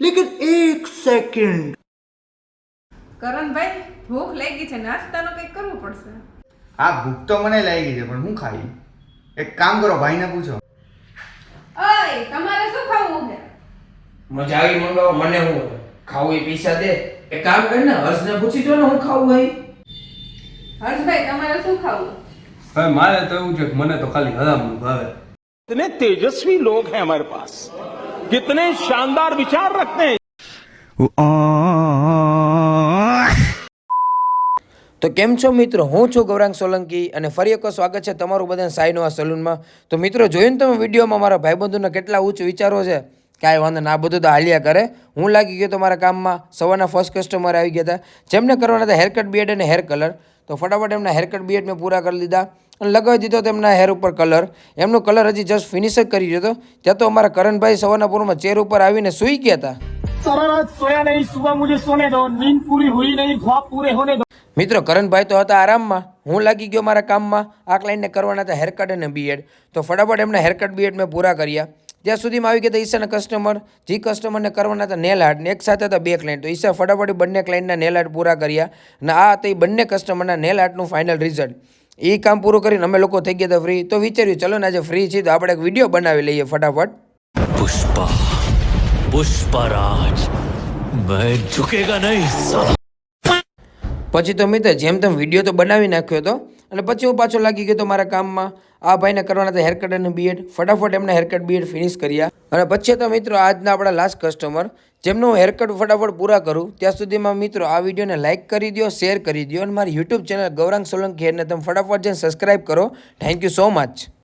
लेकिन एक सेकंड કરણભાઈ ભૂખ લાગી છે, નાસ્તાનું કંઈક કરવું પડશે. આ ભૂખ તો મને લાગી છે, પણ હું ખાઈ? એક કામ કરો, ભાઈને પૂછો. ઓય, તમારે શું ખાવું છે? મજાવી મંગાવો, મને હું ખાવું એ પૈસા દે. એક કામ કર ને, હર્ષને પૂછી જો ને હું ખાવું હોય. હર્ષભાઈ તમારે શું ખાવું? હવે મારે તો એવું છે કે મને તો ખાલી હરામનું ભાવે. कितने तेजस्वी लोग हैं हमारे पास, कितने शानदार विचार रखते हैं. તો કેમ છો મિત્રો, હું છું ગૌરાંગ સોલંકી અને ફરી એક સ્વાગત છે તમારું બધાને સાઈનો આ સલૂનમાં. તો મિત્રો જોયું ને તમે વિડીયોમાં મારા ભાઈબંધોના કેટલા ઉચ્ચ વિચારો છે. કાંઈ વાંધો ના, આ બધું તો હાલ્યા કરે. હું લાગી ગયો તો મારા કામમાં. સવારના ફર્સ્ટ કસ્ટમર આવી ગયા હતા, જેમને કરવાના હતા હેરકટ બીએડ અને હેર કલર. તો ફટાફટ એમના હેરકટ બીએડ મેં પૂરા કરી લીધા અને લગાવી દીધો તેમના હેર ઉપર કલર. એમનું કલર હજી જસ્ટ ફિનિશ જ કરી દીધો. ત્યાં તો અમારા કરણભાઈ સવારના પૂરમાં ચેર ઉપર આવીને સૂઈ ગયા હતા. सारा रात सोया नहीं, सुबह मुझे सोने दो, नींद पूरी हुई नहीं, ख्वाब पूरे होने दो. મિત્રો કરણભાઈ તો હતા આરામમાં, હું લાગી ગયો મારા કામમાં. આ ક્લાઇન્ટને કરવાના હતા હેરકટ અને બીએડ. તો ફટાફટ એમના હેરકટ બીએડ મેં પૂરા કર્યા. ત્યાં સુધીમાં આવી ગયા હતા ઈશાના કસ્ટમર. જે કસ્ટમરને કરવાના હતા નેલ આર્ટ, ને એક સાથે હતા બે ક્લાઇન્ટ. તો ઈશા ફટાફટ બંને ક્લાઇન્ટના નેલ આર્ટ પૂરા કર્યા. અને આ હતા એ બંને કસ્ટમરના નેલ આર્ટનું ફાઇનલ રિઝલ્ટ. એ કામ પૂરું કરીને અમે લોકો થઈ ગયા હતા ફ્રી. તો વિચાર્યું ચલો ને આજે ફ્રી છીએ તો આપણે એક વિડીયો બનાવી લઈએ ફટાફટ. पुष्पा पुष्पराज मैं झुकेगा नहीं. પછી તો મિત્ર જેમ તેમ વિડીયો તો બનાવી નાખ્યો હતો અને પછી હું પાછો લાગી ગયો તો મારા કામમાં. આ ભાઈને કરવાના હતા હેરકટ અને બીએડ. ફટાફટ એમના હેરકટ બીએડ ફિનિશ કર્યા. અને પછી તો મિત્રો આજના આપણા લાસ્ટ કસ્ટમર, જેમનું હું હેરકટ ફટાફટ પૂરા કરું ત્યાં સુધીમાં મિત્રો આ વિડીયોને લાઇક કરી દો, શેર કરી દો અને મારી યુટ્યુબ ચેનલ ગૌરાંગ સોલંકી હેરને તમે ફટાફટ જઈને સબસ્ક્રાઈબ કરો. Thank you so much.